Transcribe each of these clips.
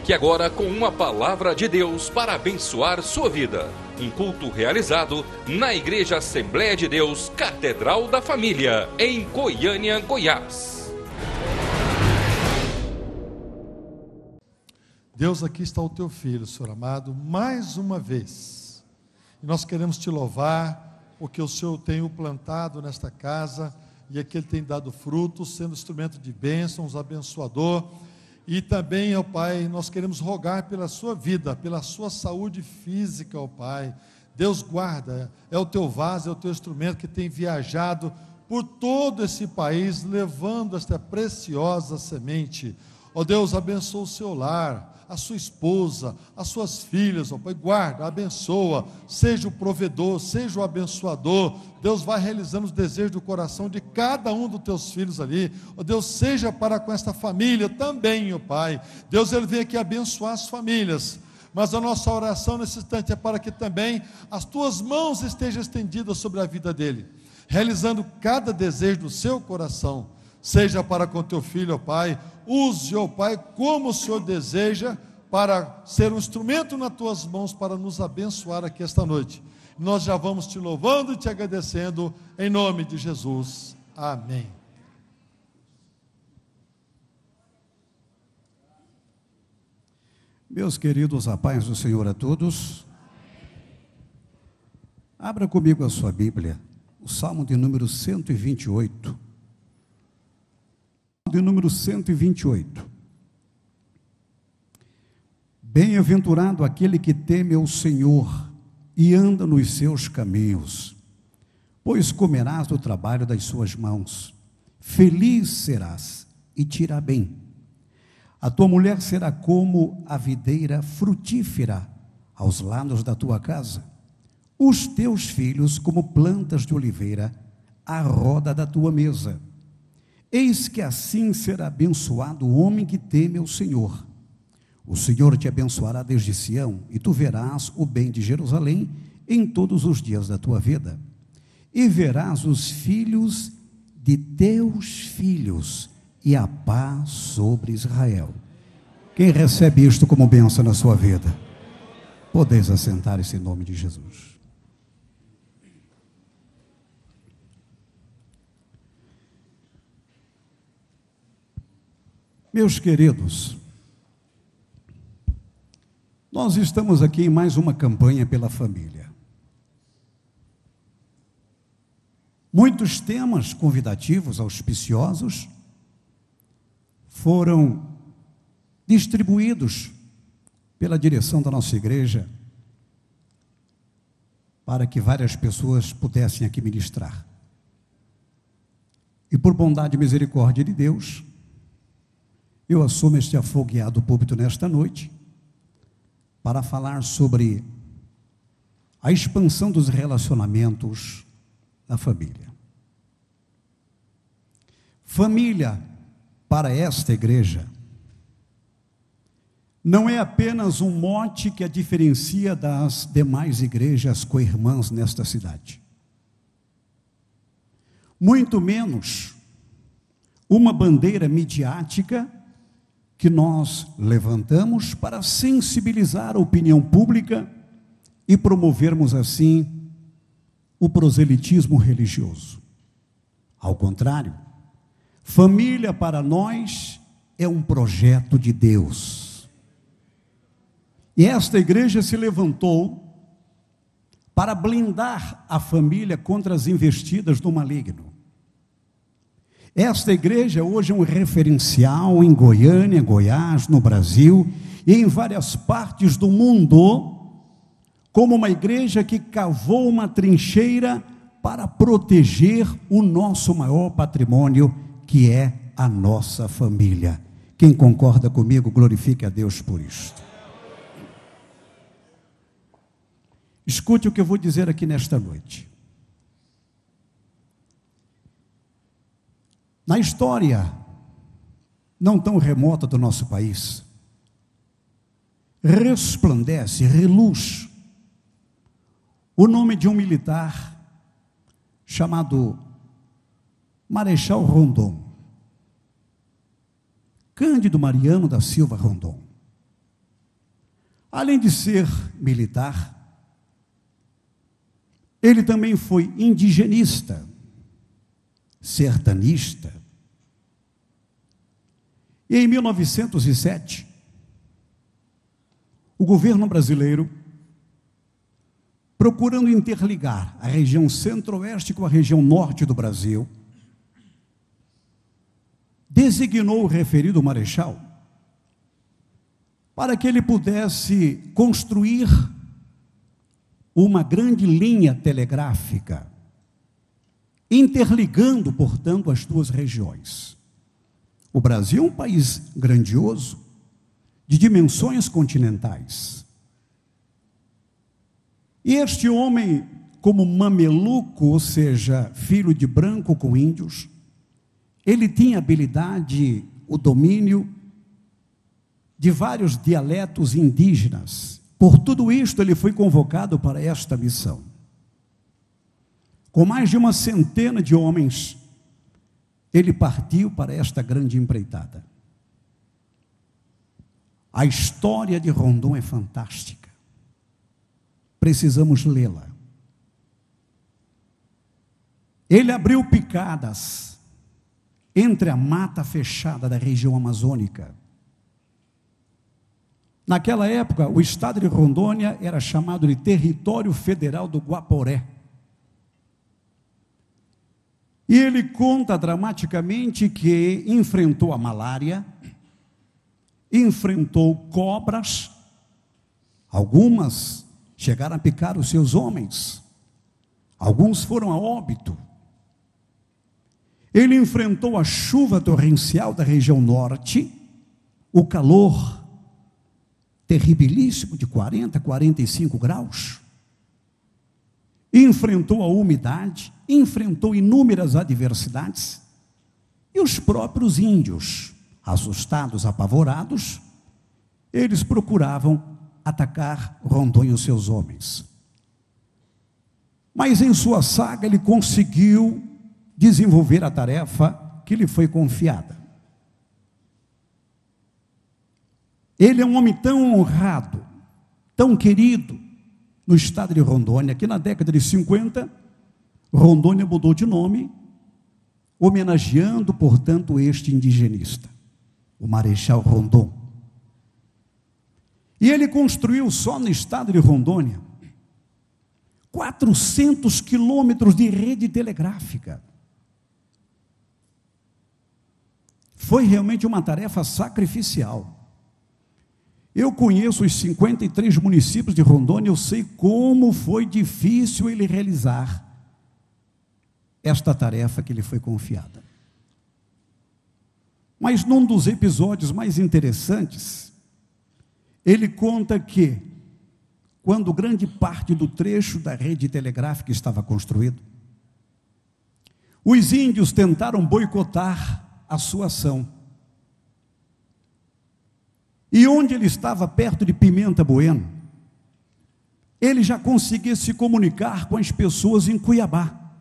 Fique agora com uma palavra de Deus para abençoar sua vida. Um culto realizado na Igreja Assembleia de Deus, Catedral da Família, em Goiânia, Goiás. Deus, aqui está o teu filho, Senhor amado, mais uma vez. E nós queremos te louvar, porque o Senhor tem o plantado nesta casa, e aqui ele tem dado frutos, sendo instrumento de bênçãos, abençoador. E também, ó Pai, nós queremos rogar pela sua vida, pela sua saúde física, ó Pai. Deus guarda, é o teu vaso, é o teu instrumento que tem viajado por todo esse país, levando esta preciosa semente. Ó Deus, abençoa o seu lar, a sua esposa, as suas filhas, ó Pai, guarda, abençoa, seja o provedor, seja o abençoador. Deus vai realizando os desejos do coração de cada um dos teus filhos ali. Ó Deus, seja para com esta família também, ó Pai. Deus, Ele vem aqui abençoar as famílias, mas a nossa oração nesse instante é para que também as tuas mãos estejam estendidas sobre a vida dele, realizando cada desejo do seu coração. Seja para com teu filho, ó Pai, use, ó Pai, como o Senhor deseja, para ser um instrumento nas tuas mãos, para nos abençoar aqui esta noite. Nós já vamos te louvando e te agradecendo, em nome de Jesus, amém. Meus queridos, a paz do Senhor a todos. Abra comigo a sua Bíblia, o Salmo de número 128. De número 128. Bem-aventurado aquele que teme ao Senhor e anda nos seus caminhos, pois comerás do trabalho das suas mãos. Feliz serás e te irá bem. A tua mulher será como a videira frutífera aos lados da tua casa, os teus filhos como plantas de oliveira à roda da tua mesa. Eis que assim será abençoado o homem que teme ao Senhor. O Senhor te abençoará desde Sião, e tu verás o bem de Jerusalém em todos os dias da tua vida. E verás os filhos de teus filhos, e a paz sobre Israel. Quem recebe isto como bênção na sua vida? Podeis assentar-se em nome de Jesus. Meus queridos, nós estamos aqui em mais uma campanha pela família. Muitos temas convidativos, auspiciosos, foram distribuídos pela direção da nossa igreja para que várias pessoas pudessem aqui ministrar. E por bondade e misericórdia de Deus, eu assumo este afogueado púlpito nesta noite para falar sobre a expansão dos relacionamentos na família. Família, para esta igreja, não é apenas um mote que a diferencia das demais igrejas co-irmãs nesta cidade. Muito menos uma bandeira midiática que nós levantamos para sensibilizar a opinião pública e promovermos assim o proselitismo religioso. Ao contrário, família para nós é um projeto de Deus. E esta igreja se levantou para blindar a família contra as investidas do maligno. Esta igreja hoje é um referencial em Goiânia, Goiás, no Brasil e em várias partes do mundo, como uma igreja que cavou uma trincheira para proteger o nosso maior patrimônio, que é a nossa família. Quem concorda comigo, glorifique a Deus por isto. Escute o que eu vou dizer aqui nesta noite. Na história não tão remota do nosso país, resplandece, reluz o nome de um militar chamado Marechal Rondon, Cândido Mariano da Silva Rondon. Além de ser militar, ele também foi indigenista, sertanista. E em 1907, o governo brasileiro, procurando interligar a região centro-oeste com a região norte do Brasil, designou o referido marechal para que ele pudesse construir uma grande linha telegráfica, interligando, portanto, as duas regiões. O Brasil é um país grandioso, de dimensões continentais. E este homem, como mameluco, ou seja, filho de branco com índios, ele tinha habilidade, o domínio de vários dialetos indígenas. Por tudo isto, ele foi convocado para esta missão. Com mais de uma centena de homens, ele partiu para esta grande empreitada. A história de Rondon é fantástica. Precisamos lê-la. Ele abriu picadas entre a mata fechada da região amazônica. Naquela época, o estado de Rondônia era chamado de Território Federal do Guaporé. E ele conta dramaticamente que enfrentou a malária, enfrentou cobras, algumas chegaram a picar os seus homens, alguns foram a óbito. Ele enfrentou a chuva torrencial da região norte, o calor terribilíssimo de 40, 45 graus, enfrentou a umidade, enfrentou inúmeras adversidades, e os próprios índios, assustados, apavorados, eles procuravam atacar Rondon e os seus homens. Mas em sua saga ele conseguiu desenvolver a tarefa que lhe foi confiada. Ele é um homem tão honrado, tão querido no estado de Rondônia, que na década de 50, Rondônia mudou de nome, homenageando, portanto, este indigenista, o Marechal Rondon. E ele construiu só no estado de Rondônia 400 quilômetros de rede telegráfica. Foi realmente uma tarefa sacrificial. Eu conheço os 53 municípios de Rondônia, eu sei como foi difícil ele realizar esta tarefa que lhe foi confiada. Mas num dos episódios mais interessantes, ele conta que, quando grande parte do trecho da rede telegráfica estava construído, os índios tentaram boicotar a sua ação. E onde ele estava, perto de Pimenta Bueno, ele já conseguia se comunicar com as pessoas em Cuiabá,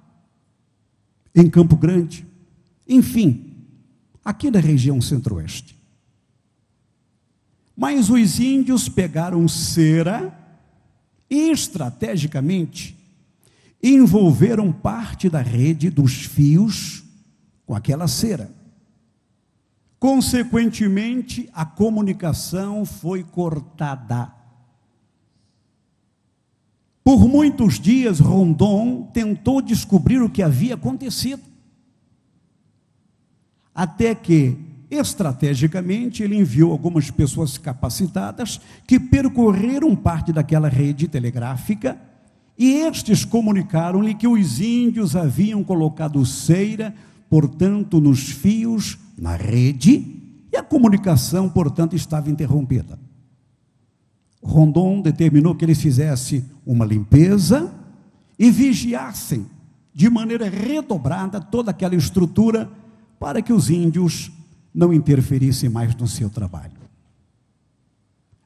em Campo Grande, enfim, aqui da região centro-oeste. Mas os índios pegaram cera e, estrategicamente, envolveram parte da rede dos fios com aquela cera. Consequentemente, a comunicação foi cortada. Por muitos dias, Rondon tentou descobrir o que havia acontecido. Até que, estrategicamente, ele enviou algumas pessoas capacitadas que percorreram parte daquela rede telegráfica e estes comunicaram-lhe que os índios haviam colocado cera, portanto, nos fios, na rede, e a comunicação, portanto, estava interrompida. Rondon determinou que eles fizessem uma limpeza e vigiassem de maneira redobrada toda aquela estrutura para que os índios não interferissem mais no seu trabalho.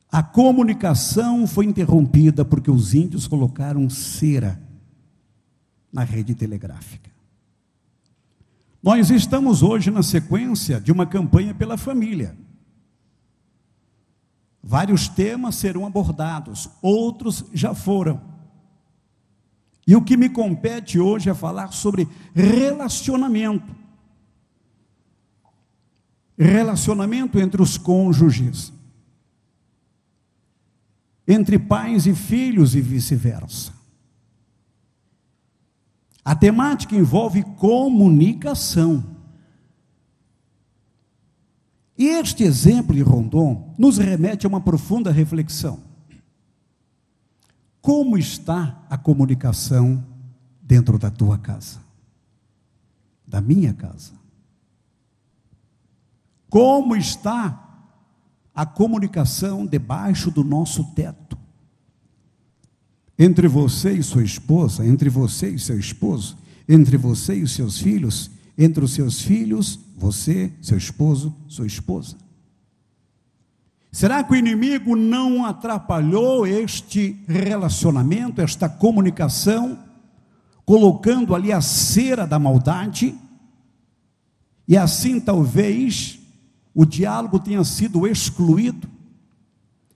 A comunicação foi interrompida porque os índios colocaram cera na rede telegráfica. Nós estamos hoje na sequência de uma campanha pela família. Vários temas serão abordados, outros já foram. E o que me compete hoje é falar sobre relacionamento. Relacionamento entre os cônjuges, entre pais e filhos e vice-versa. A temática envolve comunicação. E este exemplo de Rondon nos remete a uma profunda reflexão. Como está a comunicação dentro da tua casa? Da minha casa? Como está a comunicação debaixo do nosso teto? Entre você e sua esposa, entre você e seu esposo, entre você e os seus filhos, entre os seus filhos, você, seu esposo, sua esposa. Será que o inimigo não atrapalhou este relacionamento, esta comunicação, colocando ali a cera da maldade? E assim talvez o diálogo tenha sido excluído.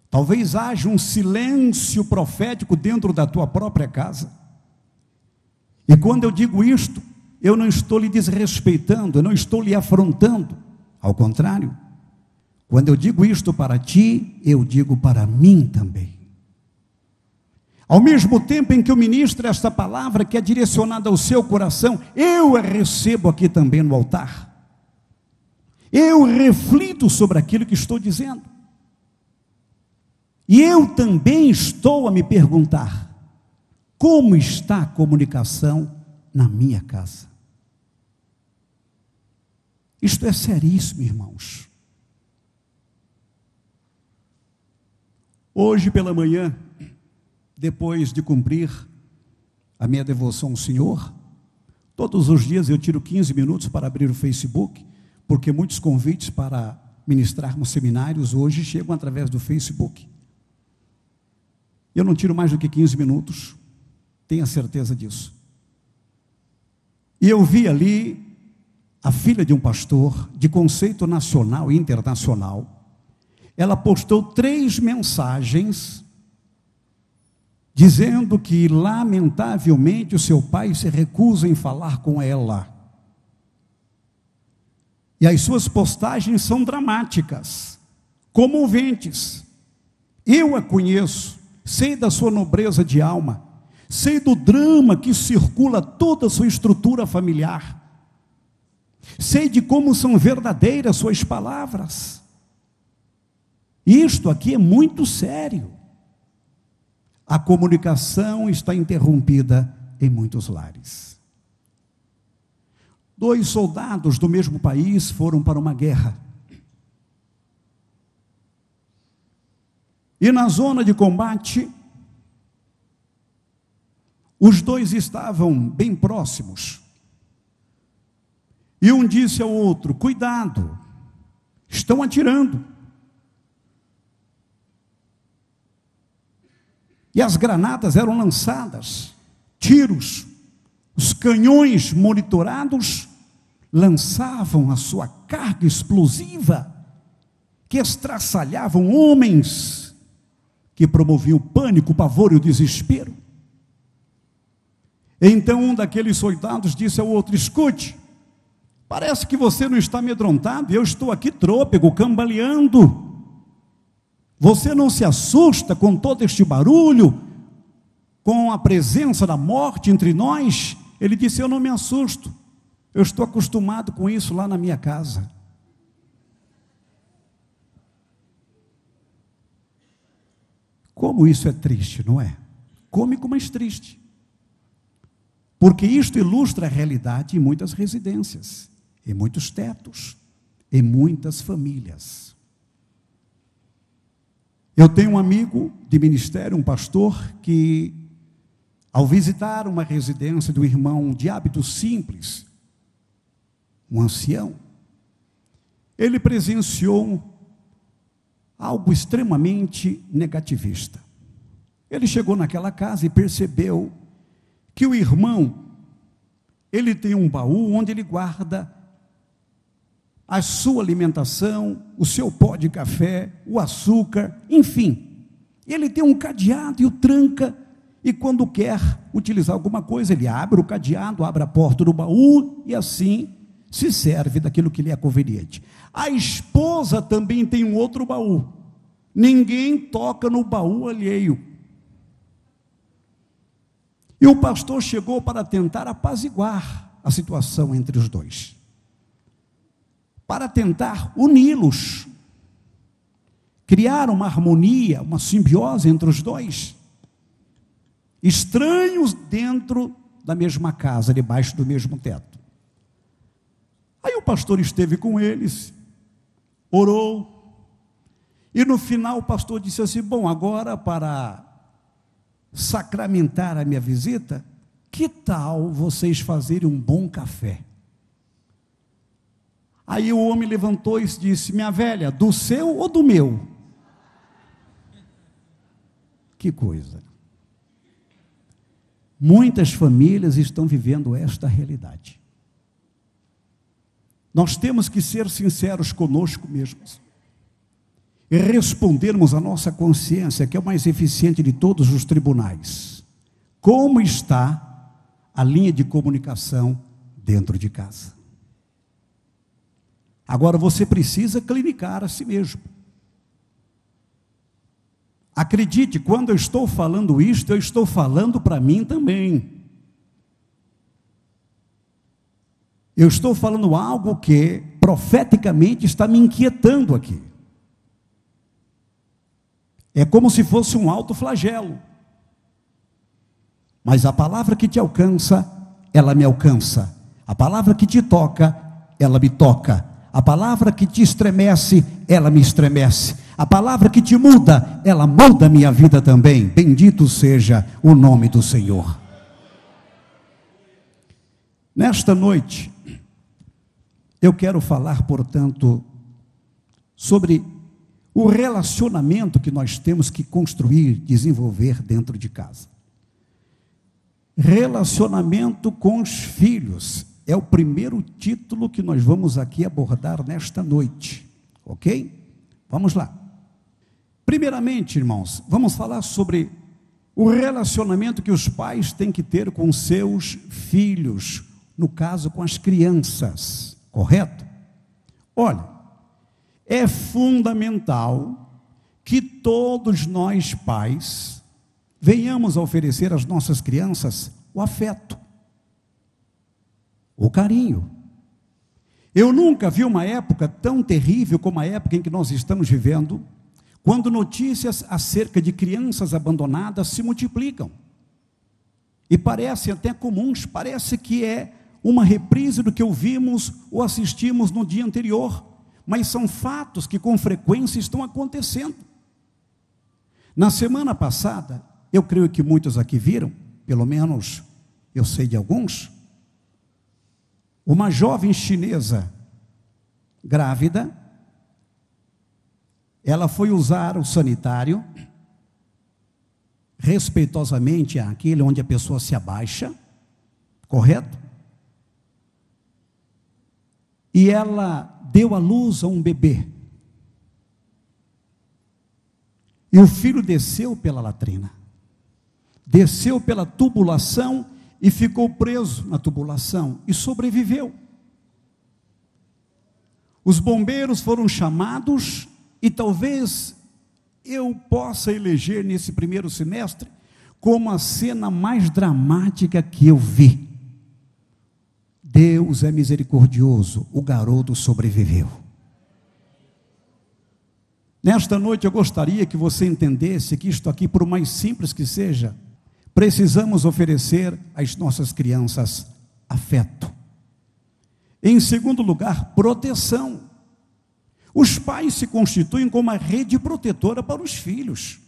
Talvez haja um silêncio profético dentro da tua própria casa. E quando eu digo isto, eu não estou lhe desrespeitando, eu não estou lhe afrontando. Ao contrário, quando eu digo isto para ti, eu digo para mim também. Ao mesmo tempo em que eu ministro esta palavra que é direcionada ao seu coração, eu a recebo aqui também no altar. Eu reflito sobre aquilo que estou dizendo. E eu também estou a me perguntar: como está a comunicação na minha casa? Isto é seríssimo, irmãos. Hoje pela manhã, depois de cumprir a minha devoção ao Senhor, todos os dias eu tiro 15 minutos para abrir o Facebook, porque muitos convites para ministrarmos seminários hoje chegam através do Facebook. Eu não tiro mais do que 15 minutos, tenha certeza disso. E eu vi ali a filha de um pastor, de conceito nacional e internacional. Ela postou 3 mensagens, dizendo que, lamentavelmente, o seu pai se recusa em falar com ela. E as suas postagens são dramáticas, comoventes. Eu a conheço, sei da sua nobreza de alma, sei do drama que circula toda a sua estrutura familiar, sei de como são verdadeiras suas palavras. Isto aqui é muito sério. A comunicação está interrompida em muitos lares. 2 soldados do mesmo país foram para uma guerra. E na zona de combate, os 2 estavam bem próximos. E um disse ao outro: cuidado, estão atirando. E as granadas eram lançadas, tiros, os canhões monitorados lançavam a sua carga explosiva, que estraçalhavam homens, que promoviam o pânico, o pavor e o desespero. Então um daqueles soldados disse ao outro: escute, parece que você não está amedrontado, e eu estou aqui trôpego, cambaleando. Você não se assusta com todo este barulho, com a presença da morte entre nós? Ele disse: eu não me assusto, eu estou acostumado com isso lá na minha casa. Como isso é triste, não é? Cômico, mas triste. Porque isto ilustra a realidade em muitas residências, em muitos tetos, em muitas famílias. Eu tenho um amigo de ministério, um pastor, que ao visitar uma residência de um irmão de hábitos simples, um ancião, ele presenciou algo extremamente negativista. Ele chegou naquela casa e percebeu que o irmão, ele tem um baú onde ele guarda a sua alimentação, o seu pó de café, o açúcar, enfim. Ele tem um cadeado e o tranca, e quando quer utilizar alguma coisa, ele abre o cadeado, abre a porta do baú, e assim se serve daquilo que lhe é conveniente. A esposa também tem um outro baú. Ninguém toca no baú alheio. E o pastor chegou para tentar apaziguar a situação entre os dois, para tentar uni-los, criar uma harmonia, uma simbiose entre os dois, estranhos dentro da mesma casa, debaixo do mesmo teto. Aí o pastor esteve com eles, orou, e no final o pastor disse assim: bom, agora para sacramentar a minha visita, que tal vocês fazerem um bom café? Aí o homem levantou e disse: minha velha, do seu ou do meu? Que coisa. Muitas famílias estão vivendo esta realidade. Nós temos que ser sinceros conosco mesmos e respondermos à nossa consciência, que é o mais eficiente de todos os tribunais. Como está a linha de comunicação dentro de casa? Agora você precisa clinicar a si mesmo. Acredite, quando eu estou falando isto, eu estou falando para mim também. Eu estou falando algo que profeticamente está me inquietando aqui. É como se fosse um autoflagelo. Mas a palavra que te alcança, ela me alcança. A palavra que te toca, ela me toca. A palavra que te estremece, ela me estremece. A palavra que te muda, ela muda a minha vida também. Bendito seja o nome do Senhor. Nesta noite, eu quero falar, portanto, sobre o relacionamento que nós temos que construir, desenvolver dentro de casa. Relacionamento com os filhos é o primeiro título que nós vamos aqui abordar nesta noite, ok? Vamos lá. Primeiramente, irmãos, vamos falar sobre o relacionamento que os pais têm que ter com seus filhos, no caso com as crianças, correto? Olha, é fundamental que todos nós pais venhamos a oferecer às nossas crianças o afeto, o carinho. Eu nunca vi uma época tão terrível como a época em que nós estamos vivendo, quando notícias acerca de crianças abandonadas se multiplicam, e parecem até comuns, parece que é uma reprise do que ouvimos ou assistimos no dia anterior, mas são fatos que com frequência estão acontecendo. Na semana passada, eu creio que muitos aqui viram, pelo menos eu sei de alguns, uma jovem chinesa grávida, ela foi usar o sanitário, respeitosamente aquele onde a pessoa se abaixa, correto? E ela deu à luz a um bebê. E o filho desceu pela latrina, desceu pela tubulação e ficou preso na tubulação e sobreviveu. Os bombeiros foram chamados e talvez eu possa eleger nesse primeiro semestre como a cena mais dramática que eu vi. Deus é misericordioso, o garoto sobreviveu. Nesta noite eu gostaria que você entendesse que isto aqui, por mais simples que seja, precisamos oferecer às nossas crianças afeto. Em segundo lugar, proteção. Os pais se constituem como uma rede protetora para os filhos.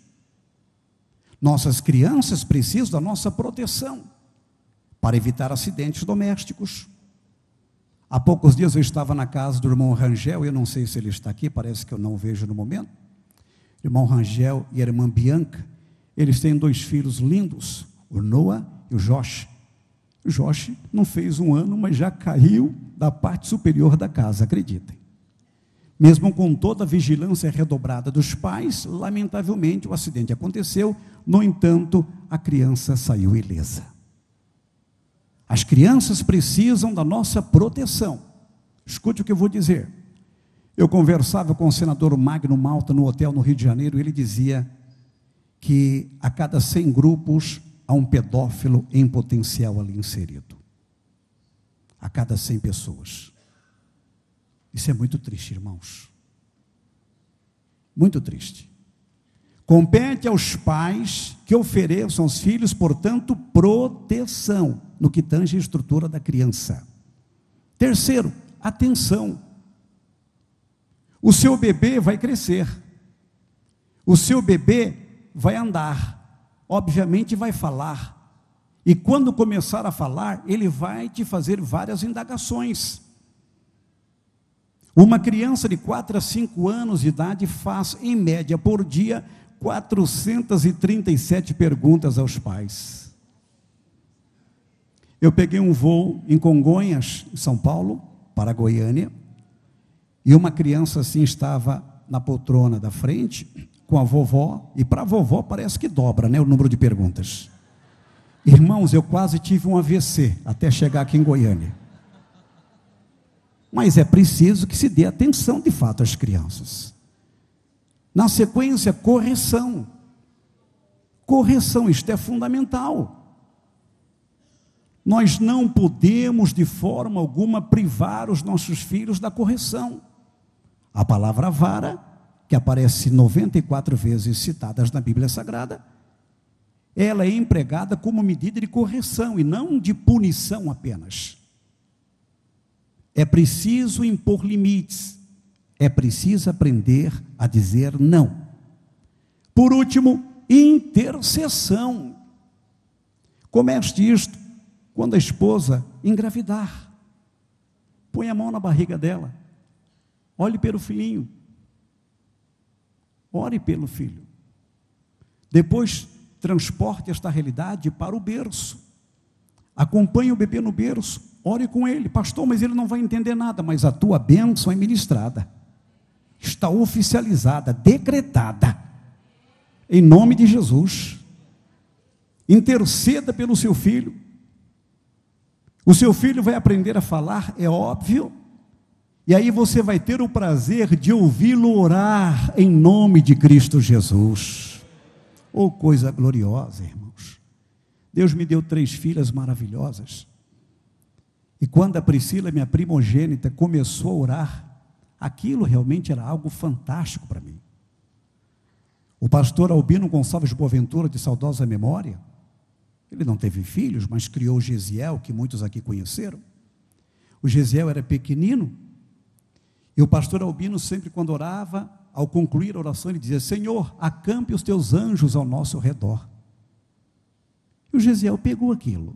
Nossas crianças precisam da nossa proteção para evitar acidentes domésticos. Há poucos dias eu estava na casa do irmão Rangel, eu não sei se ele está aqui, parece que eu não o vejo no momento. Irmão Rangel e a irmã Bianca, eles têm 2 filhos lindos, o Noah e o Josh. O Josh não fez 1 ano, mas já caiu da parte superior da casa, acreditem. Mesmo com toda a vigilância redobrada dos pais, lamentavelmente o acidente aconteceu, no entanto, a criança saiu ilesa. As crianças precisam da nossa proteção. Escute o que eu vou dizer. Eu conversava com o senador Magno Malta no hotel no Rio de Janeiro, e ele dizia que a cada 100 grupos há um pedófilo em potencial ali inserido. A cada 100 pessoas. Isso é muito triste, irmãos. Muito triste. Compete aos pais que ofereçam aos filhos, portanto, proteção no que tange a estrutura da criança. Terceiro, atenção. O seu bebê vai crescer. O seu bebê vai andar. Obviamente vai falar. E quando começar a falar, ele vai te fazer várias indagações. Uma criança de 4 a 5 anos de idade faz, em média, por dia, 437 perguntas aos pais. Eu peguei um voo em Congonhas, em São Paulo, para Goiânia, e uma criança assim estava na poltrona da frente, com a vovó, e para a vovó parece que dobra, né, o número de perguntas. Irmãos, eu quase tive um AVC, até chegar aqui em Goiânia. Mas é preciso que se dê atenção de fato às crianças. Na sequência, correção. Correção, isto é fundamental. Nós não podemos de forma alguma privar os nossos filhos da correção. A palavra vara, que aparece 94 vezes citadas na Bíblia Sagrada, ela é empregada como medida de correção e não de punição apenas. É preciso impor limites, é preciso aprender a dizer não. Por último, intercessão. Comece isto quando a esposa engravidar. Põe a mão na barriga dela, olhe pelo filhinho, ore pelo filho. Depois, transporte esta realidade para o berço. Acompanhe o bebê no berço, ore com ele. Pastor, mas ele não vai entender nada. Mas a tua bênção é ministrada, está oficializada, decretada, em nome de Jesus. Interceda pelo seu filho. O seu filho vai aprender a falar, é óbvio, e aí você vai ter o prazer de ouvi-lo orar em nome de Cristo Jesus. Oh, coisa gloriosa, irmãos. Deus me deu 3 filhas maravilhosas, e quando a Priscila, minha primogênita, começou a orar, aquilo realmente era algo fantástico para mim. O pastor Albino Gonçalves Boaventura, de saudosa memória, ele não teve filhos, mas criou o Gesiel, que muitos aqui conheceram. O Gesiel era pequenino, e o pastor Albino sempre quando orava, ao concluir a oração, ele dizia: Senhor, acampe os teus anjos ao nosso redor. E o Gesiel pegou aquilo.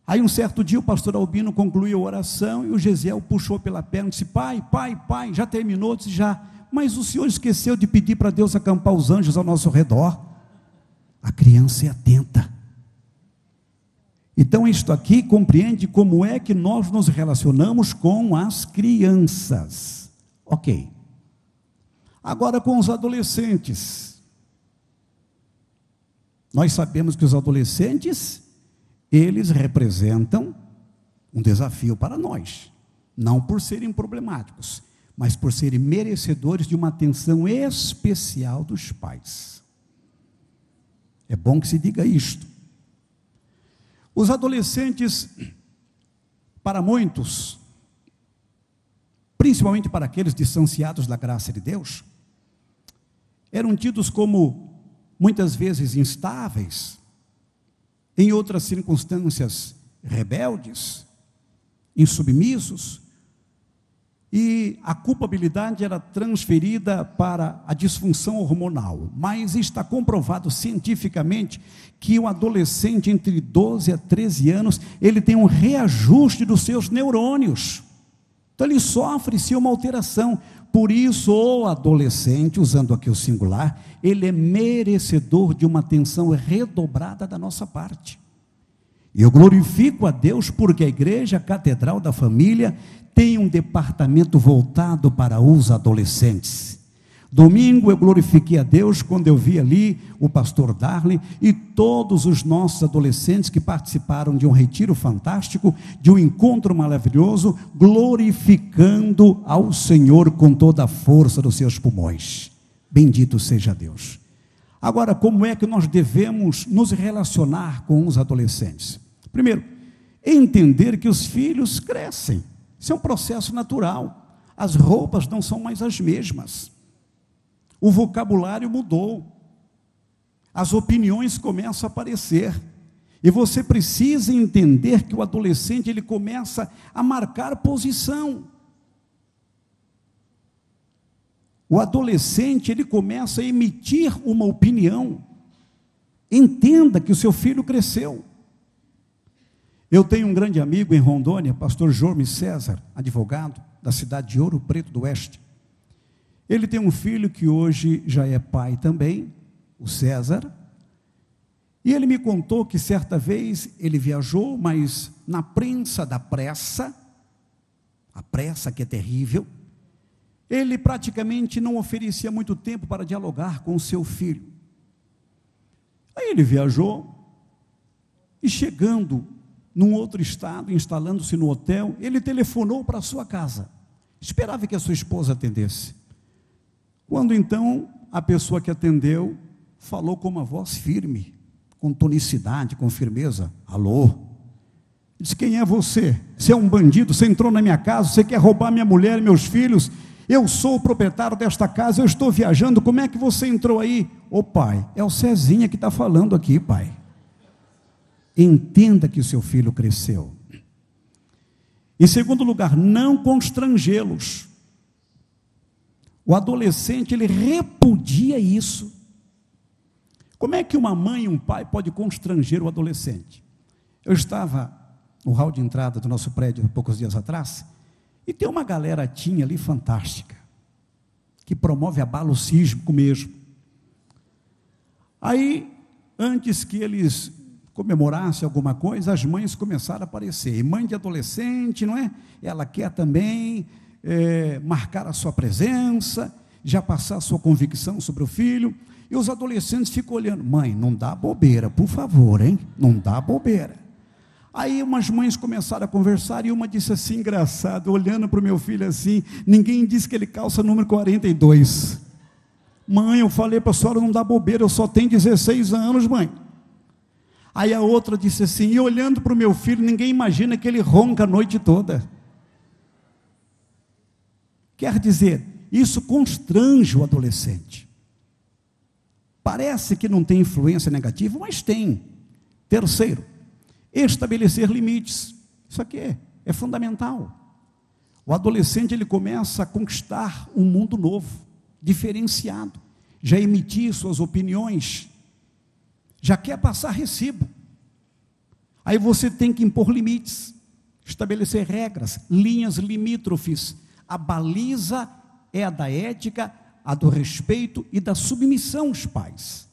Aí um certo dia o pastor Albino concluiu a oração, e o Gesiel puxou pela perna e disse: pai, já terminou? Disse: já. Mas o senhor esqueceu de pedir para Deus acampar os anjos ao nosso redor. A criança é atenta. Então isto aqui compreende como é que nós nos relacionamos com as crianças. Ok. Agora com os adolescentes. Nós sabemos que os adolescentes, eles representam um desafio para nós. Não por serem problemáticos, mas por serem merecedores de uma atenção especial dos pais. É bom que se diga isto. Os adolescentes, para muitos, principalmente para aqueles distanciados da graça de Deus, eram tidos como, muitas vezes, instáveis, em outras circunstâncias, rebeldes, insubmissos, e a culpabilidade era transferida para a disfunção hormonal. Mas está comprovado cientificamente que o adolescente entre 12 a 13 anos, ele tem um reajuste dos seus neurônios. Então ele sofre-se uma alteração. Por isso o adolescente, usando aqui o singular, ele é merecedor de uma atenção redobrada da nossa parte. Eu glorifico a Deus porque a Igreja Catedral da Família tem um departamento voltado para os adolescentes. Domingo eu glorifiquei a Deus quando eu vi ali o pastor Darley e todos os nossos adolescentes que participaram de um retiro fantástico, de um encontro maravilhoso, glorificando ao Senhor com toda a força dos seus pulmões. Bendito seja Deus. Agora, como é que nós devemos nos relacionar com os adolescentes? Primeiro, entender que os filhos crescem. Isso é um processo natural. As roupas não são mais as mesmas. O vocabulário mudou, as opiniões começam a aparecer, e você precisa entender que o adolescente, ele começa a marcar posição. O adolescente, ele começa a emitir uma opinião. Entenda que o seu filho cresceu. Eu tenho um grande amigo em Rondônia, pastor Jorme César, advogado da cidade de Ouro Preto do Oeste. Ele tem um filho que hoje já é pai também, o César, e ele me contou que certa vez ele viajou, mas na prensa da pressa, a pressa que é terrível, ele praticamente não oferecia muito tempo para dialogar com o seu filho. Aí ele viajou, e chegando num outro estado, instalando-se no hotel, ele telefonou para a sua casa, esperava que a sua esposa atendesse. Quando então a pessoa que atendeu falou com uma voz firme, com tonicidade, com firmeza: alô? Disse: quem é você? Você é um bandido, você entrou na minha casa, você quer roubar minha mulher e meus filhos? Eu sou o proprietário desta casa, eu estou viajando, como é que você entrou aí? Ô pai, é o Cezinha que está falando aqui, pai. Entenda que o seu filho cresceu. Em segundo lugar, não constrangê-los. O adolescente, ele repudia isso. Como é que uma mãe e um pai pode constranger o adolescente? Eu estava no hall de entrada do nosso prédio, poucos dias atrás, e tem uma galeratinha ali fantástica, que promove abalo sísmico mesmo. Aí, antes que eles comemorassem alguma coisa, as mães começaram a aparecer. E mãe de adolescente, não é? Ela quer também marcar a sua presença, já passar a sua convicção sobre o filho, e os adolescentes ficam olhando: mãe, não dá bobeira, por favor, hein? Não dá bobeira. Aí umas mães começaram a conversar, e uma disse assim, engraçado, olhando para o meu filho assim: ninguém disse que ele calça número 42. Mãe, eu falei para a senhora não dá bobeira, eu só tenho 16 anos, mãe. Aí a outra disse assim: e olhando para o meu filho, ninguém imagina que ele ronca a noite toda. Quer dizer, isso constrange o adolescente. Parece que não tem influência negativa, mas tem. Terceiro, estabelecer limites. Isso aqui é fundamental. O adolescente, ele começa a conquistar um mundo novo, diferenciado, já emitir suas opiniões, já quer passar recibo. Aí você tem que impor limites, estabelecer regras, linhas limítrofes. A baliza é a da ética, a do respeito e da submissão aos pais.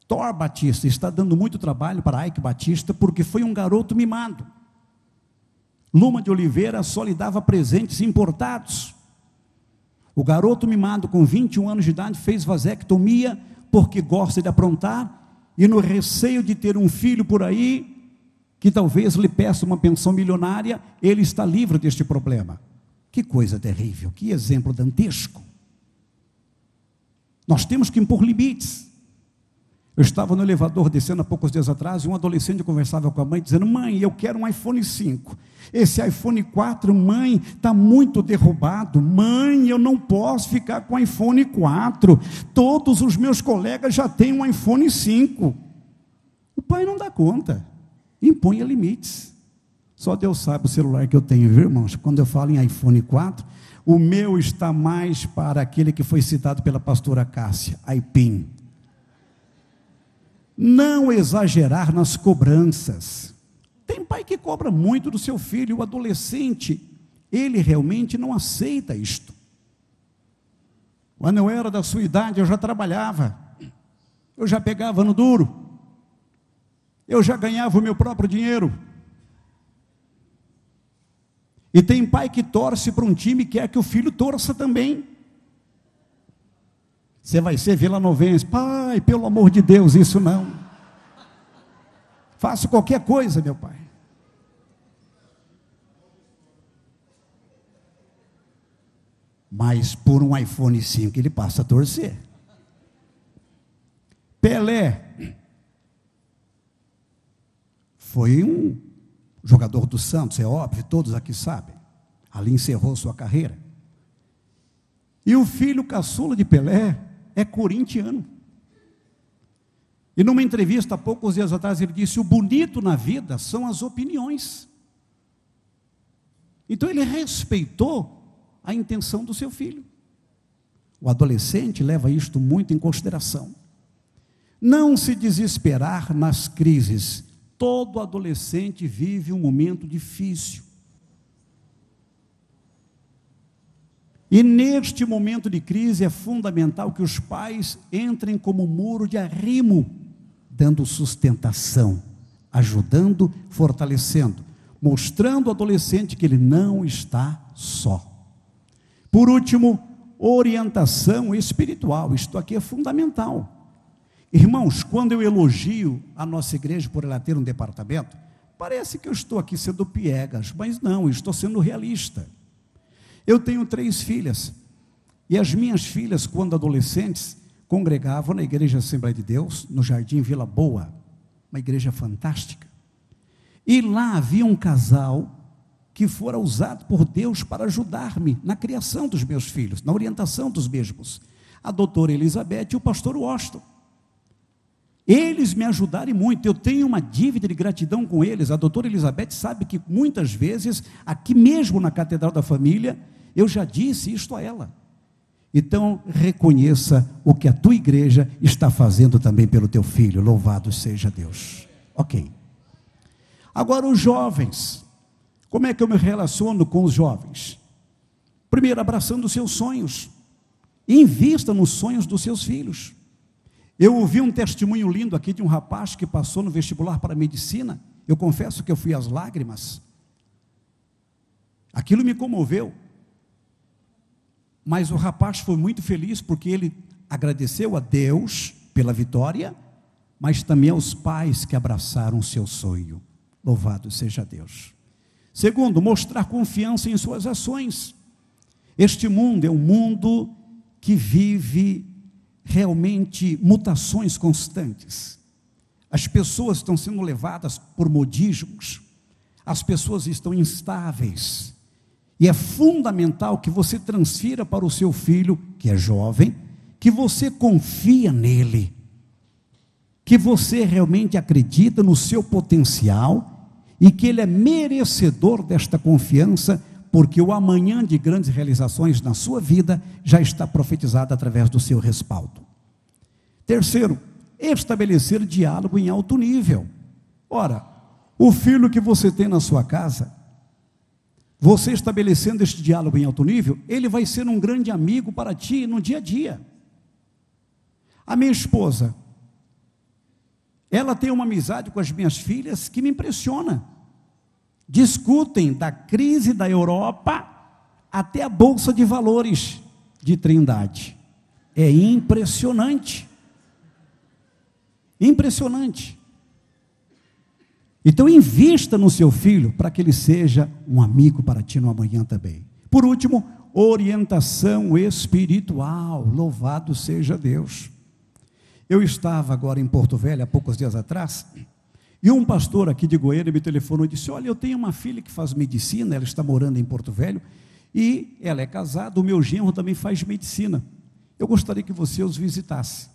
Thor Batista está dando muito trabalho para Ike Batista, porque foi um garoto mimado. Luma de Oliveira só lhe dava presentes importados. O garoto mimado com 21 anos de idade fez vasectomia porque gosta de aprontar, e no receio de ter um filho por aí, que talvez lhe peça uma pensão milionária, ele está livre deste problema. Que coisa terrível, que exemplo dantesco. Nós temos que impor limites. Eu estava no elevador descendo há poucos dias atrás, e um adolescente conversava com a mãe, dizendo: mãe, eu quero um iPhone 5. Esse iPhone 4, mãe, está muito derrubado. Mãe, eu não posso ficar com iPhone 4. Todos os meus colegas já têm um iPhone 5. O pai não dá conta. Imponha limites. Só Deus sabe o celular que eu tenho, viu, irmãos? Quando eu falo em iPhone 4, o meu está mais para aquele que foi citado pela pastora Cássia, iPin. Não exagerar nas cobranças. Tem pai que cobra muito do seu filho, o adolescente, ele realmente não aceita isto. Quando eu era da sua idade, eu já trabalhava, eu já pegava no duro. Eu já ganhava o meu próprio dinheiro. E tem pai que torce para um time e quer que o filho torça também. Você vai ser vilanovense. Pai, pelo amor de Deus, isso não. Faço qualquer coisa, meu pai. Mas por um iPhone 5 ele passa a torcer. Pelé foi um jogador do Santos, é óbvio, todos aqui sabem. Ali encerrou sua carreira. E o filho caçula de Pelé é corintiano. E numa entrevista há poucos dias atrás ele disse: o bonito na vida são as opiniões. Então ele respeitou a intenção do seu filho. O adolescente leva isto muito em consideração. Não se desesperar nas crises. Todo adolescente vive um momento difícil. E neste momento de crise é fundamental que os pais entrem como muro de arrimo, dando sustentação, ajudando, fortalecendo, mostrando ao adolescente que ele não está só. Por último, orientação espiritual. Isto aqui é fundamental. Irmãos, quando eu elogio a nossa igreja por ela ter um departamento, parece que eu estou aqui sendo piegas, mas não, eu estou sendo realista. Eu tenho 3 filhas, e as minhas filhas, quando adolescentes, congregavam na Igreja Assembleia de Deus, no Jardim Vila Boa, uma igreja fantástica. E lá havia um casal que fora usado por Deus para ajudar-me na criação dos meus filhos, na orientação dos mesmos. A doutora Elizabeth e o pastor Washington. Eles me ajudaram muito, eu tenho uma dívida de gratidão com eles. A doutora Elizabeth sabe que muitas vezes, aqui mesmo na Catedral da Família, eu já disse isto a ela. Então, reconheça o que a tua igreja está fazendo também pelo teu filho. Louvado seja Deus. Ok. Agora os jovens. Como é que eu me relaciono com os jovens? Primeiro, abraçando os seus sonhos. Invista nos sonhos dos seus filhos. Eu ouvi um testemunho lindo aqui de um rapaz que passou no vestibular para medicina. Eu confesso que eu fui às lágrimas. Aquilo me comoveu. Mas o rapaz foi muito feliz porque ele agradeceu a Deus pela vitória, mas também aos pais que abraçaram o seu sonho. Louvado seja Deus. Segundo, mostrar confiança em suas ações. Este mundo é um mundo que vive realmente mutações constantes. As pessoas estão sendo levadas por modismos, as pessoas estão instáveis, e é fundamental que você transfira para o seu filho, que é jovem, que você confia nele, que você realmente acredita no seu potencial, e que ele é merecedor desta confiança, porque o amanhã de grandes realizações na sua vida já está profetizado através do seu respaldo. Terceiro, estabelecer diálogo em alto nível. Ora, o filho que você tem na sua casa, você estabelecendo este diálogo em alto nível, ele vai ser um grande amigo para ti no dia a dia. A minha esposa, ela tem uma amizade com as minhas filhas que me impressiona. Discutem da crise da Europa até a Bolsa de Valores de Trindade. É impressionante. Impressionante. Então invista no seu filho para que ele seja um amigo para ti no amanhã também. Por último, orientação espiritual. Louvado seja Deus. Eu estava agora em Porto Velho, há poucos dias atrás, e um pastor aqui de Goiânia me telefonou e disse: olha, eu tenho uma filha que faz medicina, ela está morando em Porto Velho, e ela é casada, o meu genro também faz medicina. Eu gostaria que você os visitasse.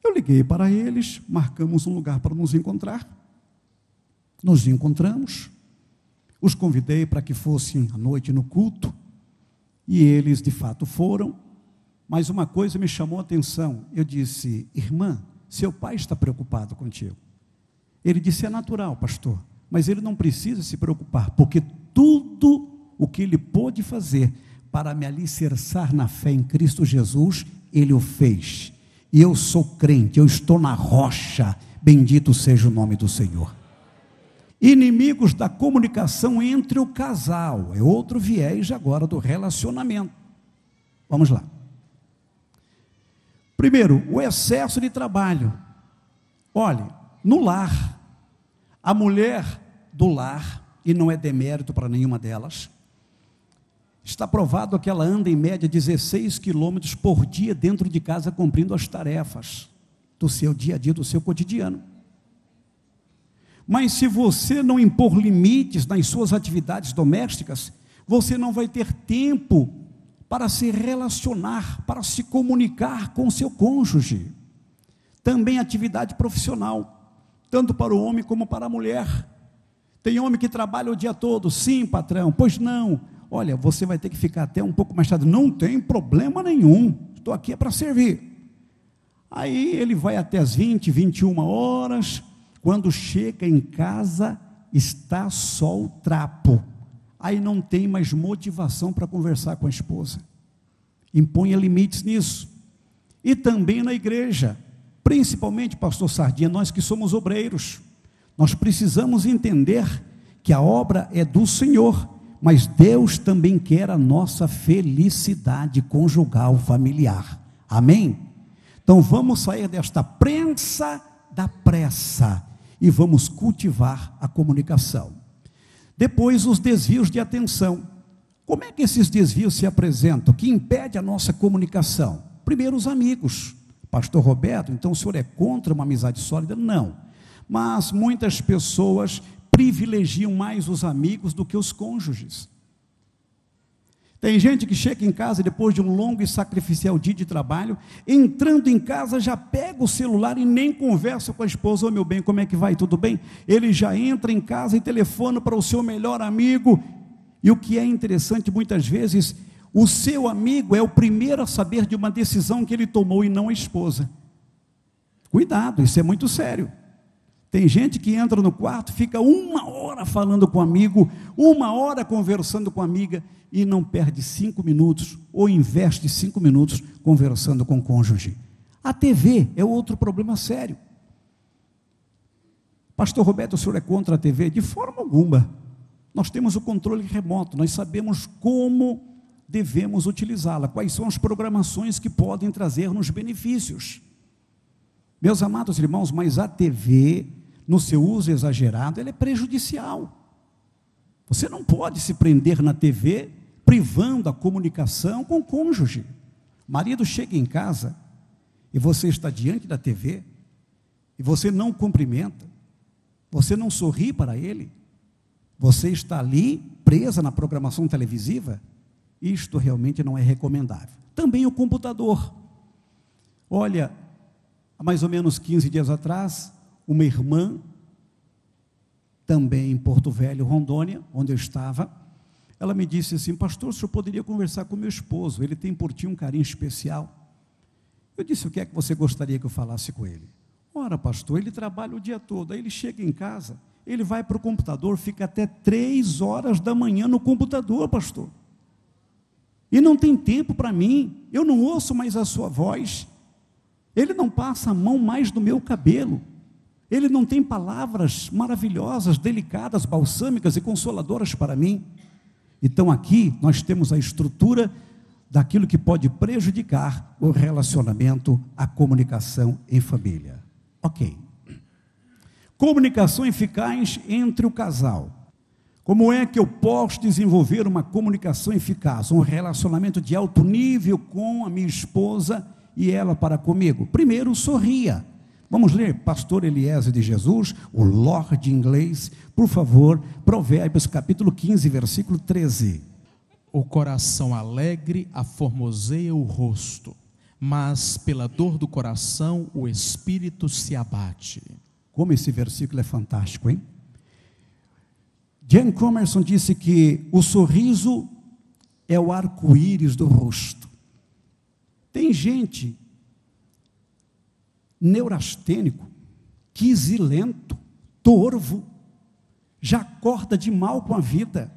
Eu liguei para eles, marcamos um lugar para nos encontrar, nos encontramos, os convidei para que fossem à noite no culto, e eles de fato foram. Mas uma coisa me chamou a atenção. Eu disse: irmã, seu pai está preocupado contigo. Ele disse: é natural, pastor, mas ele não precisa se preocupar, porque tudo o que ele pôde fazer para me alicerçar na fé em Cristo Jesus, ele o fez. E eu sou crente, eu estou na rocha, Bendito seja o nome do Senhor. Inimigos da comunicação entre o casal, é outro viés agora do relacionamento. Vamos lá. Primeiro, o excesso de trabalho. Olhe, no lar, a mulher do lar, e não é demérito para nenhuma delas, está provado que ela anda em média 16 quilômetros por dia dentro de casa, cumprindo as tarefas do seu dia a dia, do seu cotidiano. Mas se você não impor limites nas suas atividades domésticas, você não vai ter tempo para se relacionar, para se comunicar com o seu cônjuge. Também atividade profissional, tanto para o homem como para a mulher. Tem homem que trabalha o dia todo. Sim, patrão, pois não. Olha, você vai ter que ficar até um pouco mais tarde. Não tem problema nenhum, estou aqui para servir. Aí ele vai até as 20, 21 horas, quando chega em casa, está só o trapo. Aí não tem mais motivação para conversar com a esposa. Imponha limites nisso. E também na igreja, principalmente, pastor Sardinha, nós que somos obreiros, nós precisamos entender que a obra é do Senhor, mas Deus também quer a nossa felicidade conjugal, familiar. Amém? Então vamos sair desta prensa da pressa e vamos cultivar a comunicação. Depois, os desvios de atenção. Como é que esses desvios se apresentam? Que impede a nossa comunicação? Primeiro, os amigos. Pastor Roberto, então o senhor é contra uma amizade sólida? Não. Mas muitas pessoas privilegiam mais os amigos do que os cônjuges. Tem gente que chega em casa depois de um longo e sacrificial dia de trabalho, entrando em casa já pega o celular e nem conversa com a esposa. Ô meu bem, como é que vai? Tudo bem? Ele já entra em casa e telefona para o seu melhor amigo. E o que é interessante, muitas vezes, o seu amigo é o primeiro a saber de uma decisão que ele tomou e não a esposa. Cuidado, isso é muito sério. Tem gente que entra no quarto, fica 1 hora falando com o amigo, 1 hora conversando com a amiga e não perde 5 minutos ou investe 5 minutos conversando com o cônjuge. A TV é outro problema sério. Pastor Roberto, o senhor é contra a TV? De forma alguma. Nós temos o controle remoto, nós sabemos como devemos utilizá-la, quais são as programações que podem trazer-nos benefícios. Meus amados irmãos, mas a TV, no seu uso exagerado, ela é prejudicial. Você não pode se prender na TV, privando a comunicação com o cônjuge. O marido chega em casa, e você está diante da TV, e você não o cumprimenta, você não sorri para ele, você está ali, presa na programação televisiva. Isto realmente não é recomendável. Também o computador. Olha, há mais ou menos 15 dias atrás, uma irmã, também em Porto Velho, Rondônia, onde eu estava, ela me disse assim: pastor, o senhor poderia conversar com meu esposo, ele tem por ti um carinho especial. Eu disse: o que é que você gostaria que eu falasse com ele? Ora, pastor, ele trabalha o dia todo, aí ele chega em casa, ele vai para o computador, fica até 3 horas da manhã no computador, pastor. E não tem tempo para mim, eu não ouço mais a sua voz, ele não passa a mão mais no meu cabelo, ele não tem palavras maravilhosas, delicadas, balsâmicas e consoladoras para mim. Então aqui nós temos a estrutura daquilo que pode prejudicar o relacionamento, a comunicação em família. Ok. Comunicação eficaz entre o casal. Como é que eu posso desenvolver uma comunicação eficaz, um relacionamento de alto nível com a minha esposa e ela para comigo? Primeiro, sorria. Vamos ler Pastor Eliezer de Jesus, o Lorde inglês, por favor, Provérbios capítulo 15, versículo 13. O coração alegre aformoseia o rosto, mas pela dor do coração o espírito se abate. Como esse versículo é fantástico, hein? Jan Comerson disse que o sorriso é o arco-íris do rosto. Tem gente neurastênico, quisilento, torvo, já acorda de mal com a vida.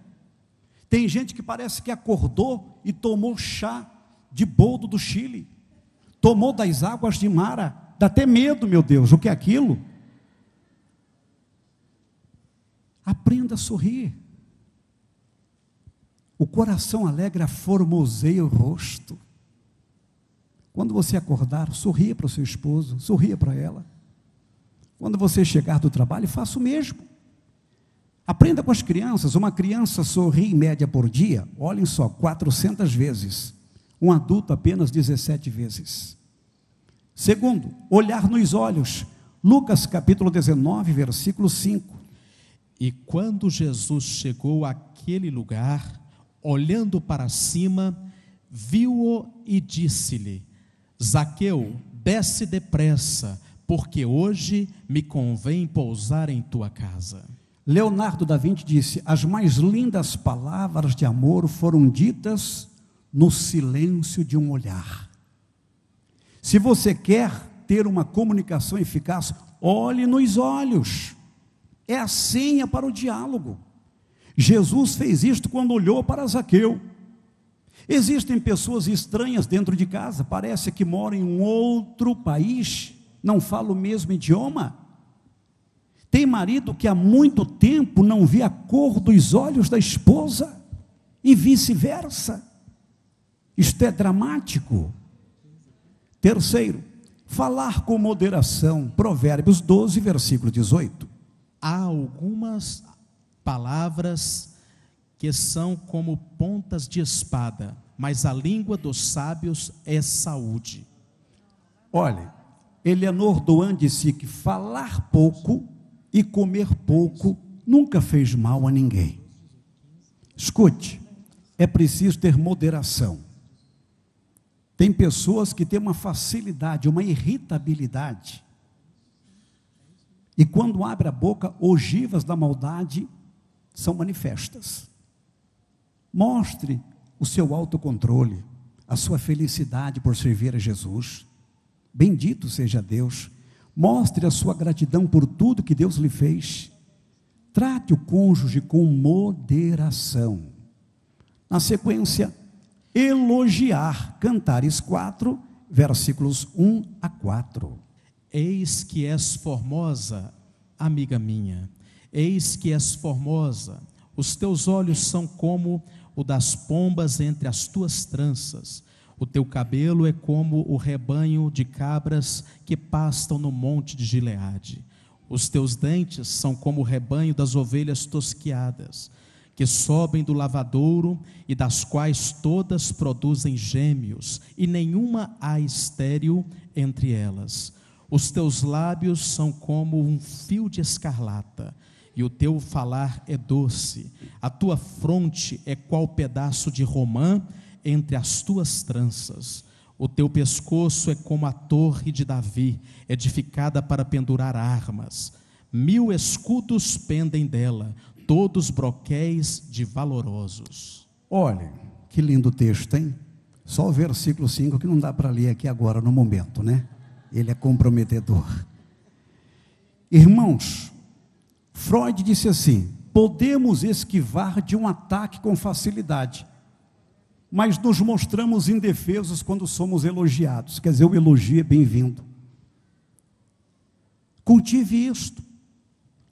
Tem gente que parece que acordou e tomou chá de boldo do Chile, tomou das águas de Mara, dá até medo, meu Deus, o que é aquilo? Aprenda a sorrir. O coração alegre formoseia o rosto. Quando você acordar, sorria para o seu esposo, sorria para ela. Quando você chegar do trabalho, faça o mesmo. Aprenda com as crianças. Uma criança sorri em média por dia, olhem só, 400 vezes. Um adulto apenas 17 vezes. Segundo, olhar nos olhos. Lucas capítulo 19, versículo 5. E quando Jesus chegou àquele lugar, olhando para cima, viu-o e disse-lhe: Zaqueu, desce depressa, porque hoje me convém pousar em tua casa. Leonardo da Vinci disse: as mais lindas palavras de amor foram ditas no silêncio de um olhar. Se você quer ter uma comunicação eficaz, olhe nos olhos. É a senha para o diálogo. Jesus fez isto quando olhou para Zaqueu. Existem pessoas estranhas dentro de casa, parece que moram em um outro país, não falam o mesmo idioma. Tem marido que há muito tempo não vê a cor dos olhos da esposa, e vice-versa. Isto é dramático. Terceiro, falar com moderação. Provérbios 12, versículo 18. Há algumas palavras que são como pontas de espada, mas a língua dos sábios é saúde. Olha, Eleanor Doan disse que falar pouco e comer pouco nunca fez mal a ninguém. Escute, é preciso ter moderação. Tem pessoas que têm uma facilidade, uma irritabilidade, e quando abre a boca, ogivas da maldade são manifestas. Mostre o seu autocontrole, a sua felicidade por servir a Jesus. Bendito seja Deus. Mostre a sua gratidão por tudo que Deus lhe fez. Trate o cônjuge com moderação. Na sequência, elogiar. Cantares 4, versículos 1 a 4. Eis que és formosa, amiga minha, eis que és formosa, os teus olhos são como o das pombas entre as tuas tranças, o teu cabelo é como o rebanho de cabras que pastam no monte de Gileade, os teus dentes são como o rebanho das ovelhas tosquiadas, que sobem do lavadouro e das quais todas produzem gêmeos, e nenhuma há estéril entre elas. Os teus lábios são como um fio de escarlata, e o teu falar é doce. A tua fronte é qual pedaço de romã entre as tuas tranças. O teu pescoço é como a torre de Davi, edificada para pendurar armas. 1000 escudos pendem dela, todos broquéis de valorosos. Olha, que lindo texto, hein? Só o versículo 5 que não dá para ler aqui agora no momento, né? Ele é comprometedor. Irmãos, Freud disse assim: podemos esquivar de um ataque com facilidade, mas nos mostramos indefesos quando somos elogiados. Quer dizer, o elogio é bem-vindo. Cultive isto.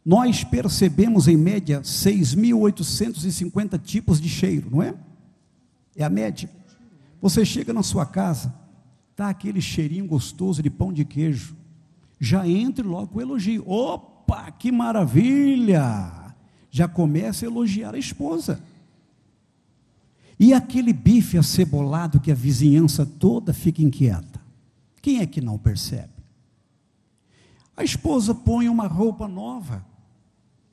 Nós percebemos em média 6.850 tipos de cheiro, não é? É a média. Você chega na sua casa, está aquele cheirinho gostoso de pão de queijo, já entre logo com o elogio. Opa, que maravilha! Já começa a elogiar a esposa. E aquele bife acebolado que a vizinhança toda fica inquieta, quem é que não percebe? A esposa põe uma roupa nova,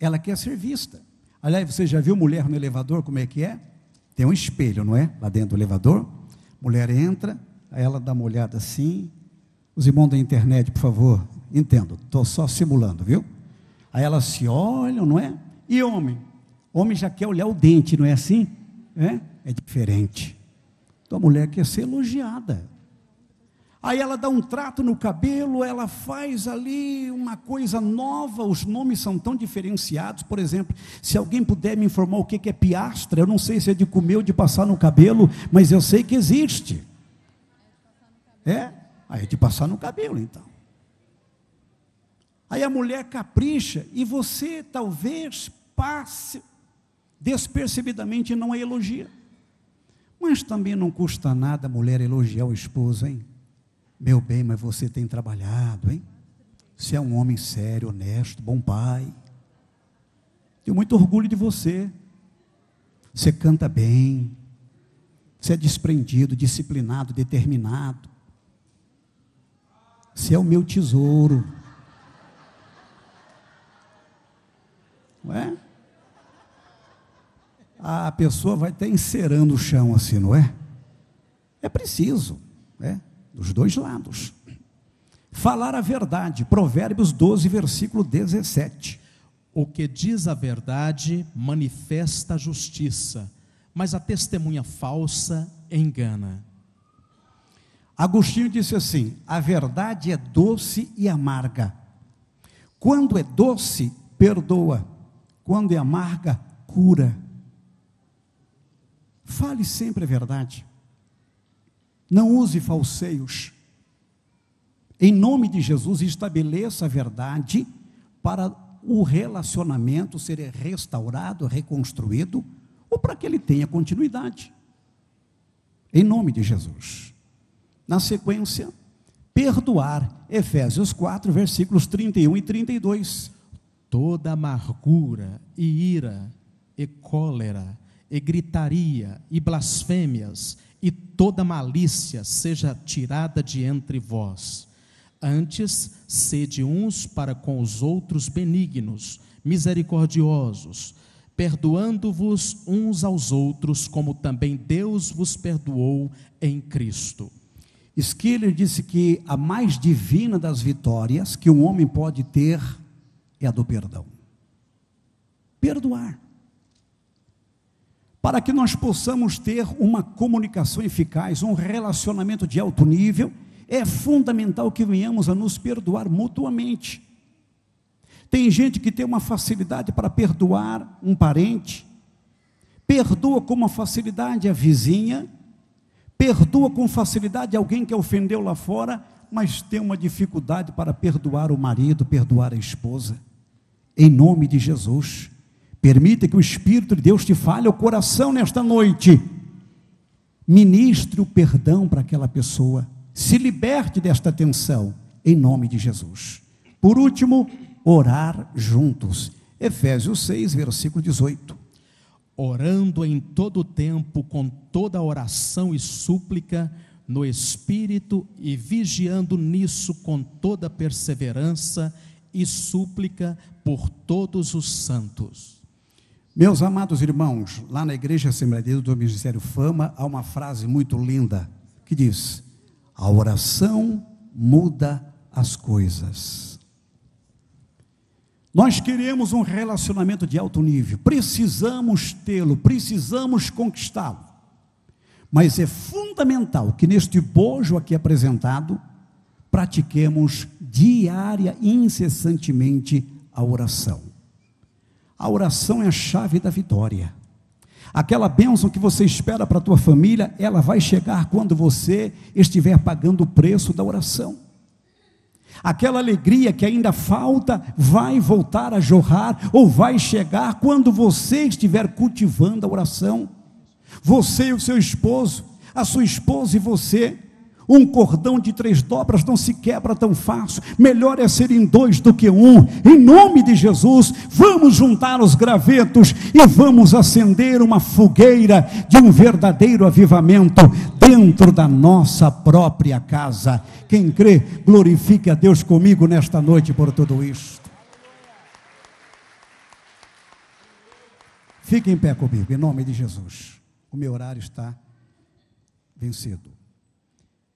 ela quer ser vista. Aliás, você já viu mulher no elevador, como é que é? Tem um espelho, não é? Lá dentro do elevador, mulher entra, aí ela dá uma olhada assim. Os irmãos da internet, por favor, entendo, estou só simulando, viu? Aí elas se olham, não é? E homem? Homem já quer olhar o dente, não é assim? É diferente. Então a mulher quer ser elogiada. Aí ela dá um trato no cabelo, ela faz ali uma coisa nova, os nomes são tão diferenciados. Por exemplo, se alguém puder me informar o que é piastra, eu não sei se é de comer ou de passar no cabelo, mas eu sei que existe. Aí é de passar no cabelo, então. Aí a mulher capricha, e você talvez passe despercebidamente e não a elogia. Mas também não custa nada a mulher elogiar o esposo, hein? Meu bem, mas você tem trabalhado, hein? Você é um homem sério, honesto, bom pai. Tenho muito orgulho de você. Você canta bem. Você é desprendido, disciplinado, determinado. Você é o meu tesouro. Não é? A pessoa vai até encerando o chão assim, não é? É preciso, né? Dos dois lados. Falar a verdade, Provérbios 12, versículo 17. O que diz a verdade manifesta a justiça, mas a testemunha falsa engana. Agostinho disse assim: a verdade é doce e amarga. Quando é doce, perdoa. Quando é amarga, cura. Fale sempre a verdade. Não use falseios. Em nome de Jesus, estabeleça a verdade para o relacionamento ser restaurado, reconstruído, ou para que ele tenha continuidade. Em nome de Jesus. Na sequência, perdoar. Efésios 4, versículos 31 e 32. Toda amargura e ira e cólera e gritaria e blasfêmias e toda malícia seja tirada de entre vós. Antes, sede uns para com os outros benignos, misericordiosos, perdoando-vos uns aos outros, como também Deus vos perdoou em Cristo. Schiller disse que a mais divina das vitórias que um homem pode ter é a do perdão. Perdoar. Para que nós possamos ter uma comunicação eficaz, um relacionamento de alto nível, é fundamental que venhamos a nos perdoar mutuamente. Tem gente que tem uma facilidade para perdoar um parente, perdoa com uma facilidade a vizinha, perdoa com facilidade alguém que ofendeu lá fora, mas tem uma dificuldade para perdoar o marido, perdoar a esposa. Em nome de Jesus, permita que o Espírito de Deus te fale ao coração nesta noite. Ministre o perdão para aquela pessoa. Se liberte desta tensão, em nome de Jesus. Por último, orar juntos. Efésios 6, versículo 18. Orando em todo o tempo, com toda oração e súplica, no Espírito, e vigiando nisso com toda perseverança e súplica por todos os santos. Meus amados irmãos, lá na Igreja Assembleia de Deus do Ministério Fama, há uma frase muito linda, que diz: a oração muda as coisas. Nós queremos um relacionamento de alto nível, precisamos tê-lo, precisamos conquistá-lo, mas é fundamental que neste bojo aqui apresentado, pratiquemos diária e incessantemente a oração. A oração é a chave da vitória. Aquela bênção que você espera para a tua família, ela vai chegar quando você estiver pagando o preço da oração. Aquela alegria que ainda falta, vai voltar a jorrar, ou vai chegar quando você estiver cultivando a oração. Você e o seu esposo, a sua esposa e você. Um cordão de 3 dobras não se quebra tão fácil. Melhor é serem 2 do que 1. Em nome de Jesus, vamos juntar os gravetos e vamos acender uma fogueira de um verdadeiro avivamento dentro da nossa própria casa. Quem crê, glorifique a Deus comigo nesta noite por tudo isto. Fique em pé comigo, em nome de Jesus. O meu horário está vencido.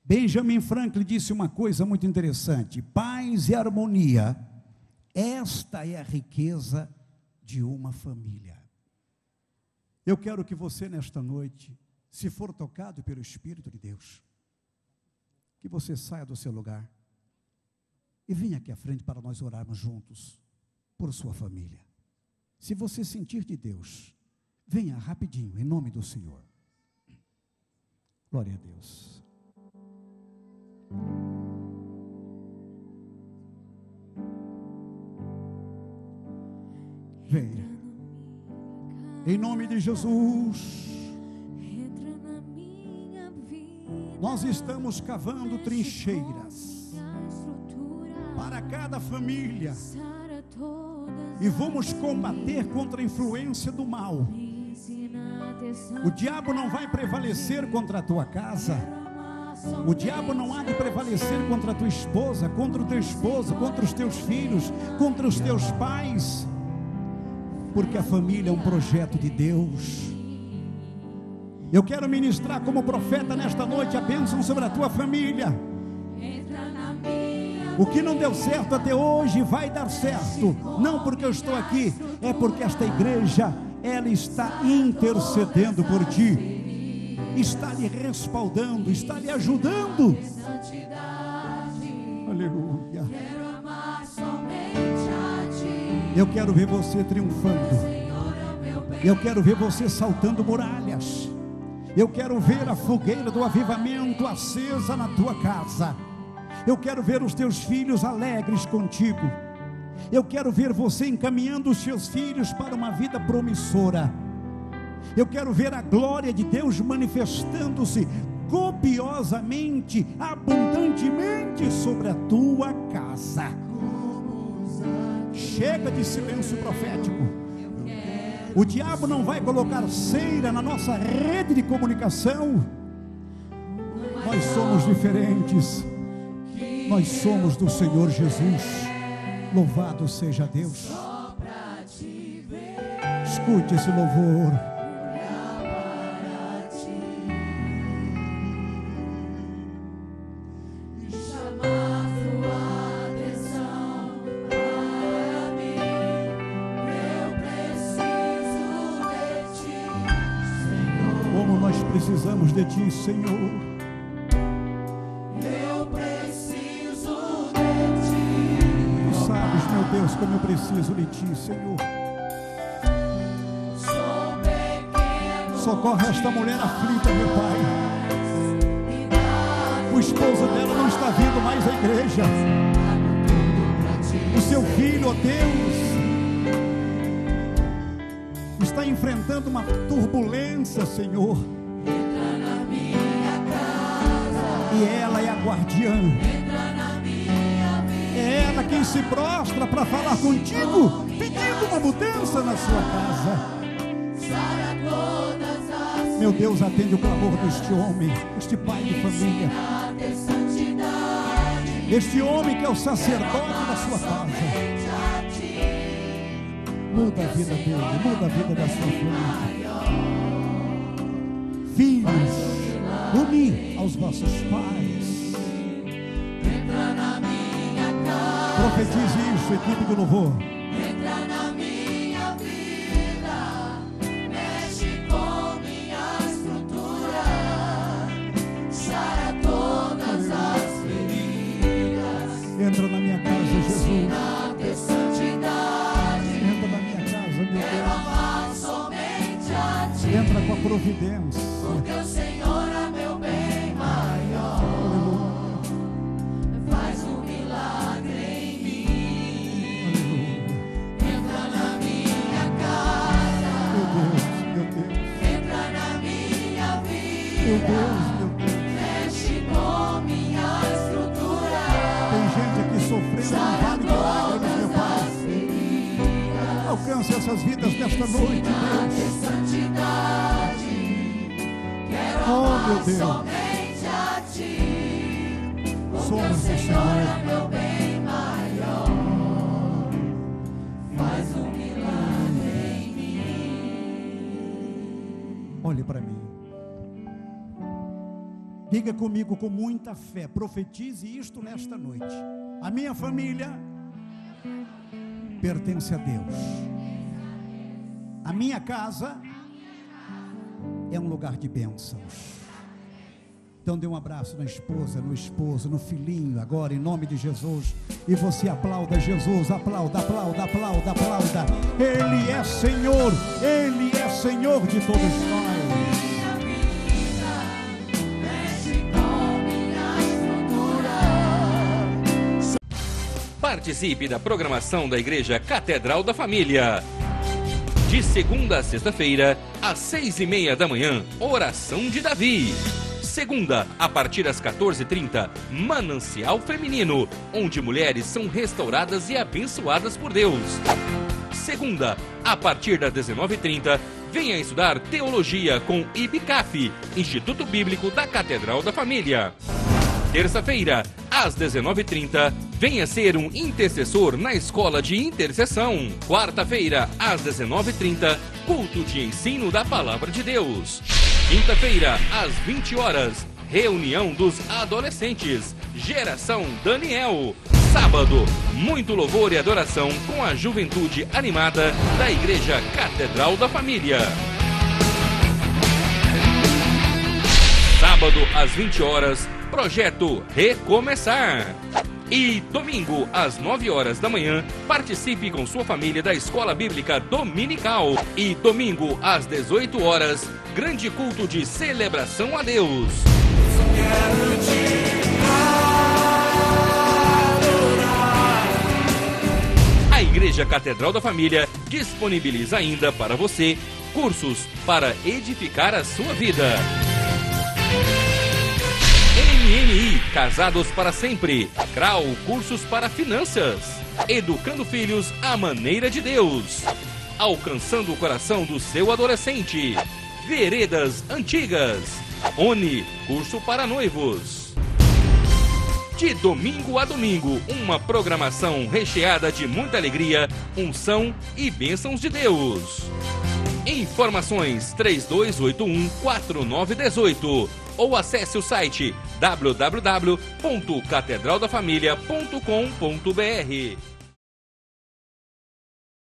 Benjamin Franklin disse uma coisa muito interessante: paz e harmonia, esta é a riqueza de uma família. Eu quero que você nesta noite, se for tocado pelo Espírito de Deus, que você saia do seu lugar e venha aqui à frente para nós orarmos juntos por sua família. Se você sentir de Deus, venha rapidinho, em nome do Senhor. Glória a Deus. Venha. Em nome de Jesus. Nós estamos cavando trincheiras para cada família e vamos combater contra a influência do mal. O diabo não vai prevalecer contra a tua casa. O diabo não há de prevalecer contra a tua esposa, contra o teu esposo, contra os teus filhos, contra os teus pais, porque a família é um projeto de Deus. Eu quero ministrar como profeta nesta noite a bênção sobre a tua família. O que não deu certo até hoje vai dar certo, não porque eu estou aqui, é porque esta igreja, ela está intercedendo por ti, está lhe respaldando, está lhe ajudando. Aleluia. Eu quero ver você triunfando. Eu quero ver você saltando muralhas. Eu quero ver a fogueira do avivamento acesa na tua casa. Eu quero ver os teus filhos alegres contigo. Eu quero ver você encaminhando os seus filhos para uma vida promissora. Eu quero ver a glória de Deus manifestando-se copiosamente, abundantemente sobre a tua casa. Chega de silêncio profético. O diabo não vai colocar cera na nossa rede de comunicação. Nós somos diferentes. Nós somos do Senhor Jesus. Louvado seja Deus. Escute esse louvor. Como nós precisamos de Ti, Senhor. Deus, como eu preciso de Ti, Senhor. Socorre esta mulher aflita, meu Pai. O esposo dela não está vindo mais à igreja. O seu filho, ó Deus, está enfrentando uma turbulência, Senhor. E ela é a guardiã. É ela quem se prostra para falar contigo, pedindo uma mudança na sua casa. Meu Deus, atende o clamor deste homem, este pai de família, este homem que é o sacerdote da sua casa. Muda a vida dele, muda a vida da sua família. Filhos, uni aos vossos pais. Profetize isso, equipe do louvor. Entra na minha vida, mexe com minha estrutura, sara todas as feridas. Entra na minha casa, Jesus. Ensina-te santidade. Entra na minha casa, meu Quero Deus. amar somente a Ti. Entra com a providência. Porque o Senhor é meu bem maior. Aleluia. Faz um milagre em mim. Aleluia. Entra na minha casa. Meu Deus, meu Deus. Entra na minha Meu vida. Deus, meu Deus. Mexe com minha estrutura. Tem gente aqui sofrendo um vale de lágrimas, meu Pai. Alcance essas vidas nesta noite, Deus. Santidade. Quero Oh, meu amar Deus. somente a Ti. Porque Somos o do Senhor Senhor. é meu bem maior. Faz um milagre em mim. Olhe para mim. Diga comigo com muita fé. Profetize isto nesta noite. A minha família pertence a Deus. A minha casa é um lugar de bênçãos. Então dê um abraço na esposa, no esposo, no filhinho, agora em nome de Jesus. E você aplauda Jesus, aplauda, aplauda, aplauda, aplauda. Ele é Senhor de todos nós. Participe da programação da Igreja Catedral da Família. De segunda a sexta-feira, às 6:30 da manhã, Oração de Davi. Segunda, a partir das 14h30, Manancial Feminino, onde mulheres são restauradas e abençoadas por Deus. Segunda, a partir das 19h30, venha estudar Teologia com IBCAF, Instituto Bíblico da Catedral da Família. Terça-feira, às 19h30, venha ser um intercessor na Escola de Intercessão. Quarta-feira, às 19h30, culto de ensino da Palavra de Deus. Quinta-feira, às 20 horas, reunião dos adolescentes, Geração Daniel. Sábado, muito louvor e adoração com a juventude animada da Igreja Catedral da Família. Sábado, às 20 horas, Projeto Recomeçar. E domingo, às 9 horas da manhã, participe com sua família da Escola Bíblica Dominical. E domingo, às 18 horas, grande culto de celebração a Deus. A Igreja Catedral da Família disponibiliza ainda para você cursos para edificar a sua vida. MMI, Casados para Sempre. CRAU, cursos para finanças. Educando filhos à maneira de Deus. Alcançando o coração do seu adolescente. Veredas Antigas. ONI, curso para noivos. De domingo a domingo, uma programação recheada de muita alegria, unção e bênçãos de Deus. Informações 3281-4918 ou acesse o site www.catedraldafamilia.com.br.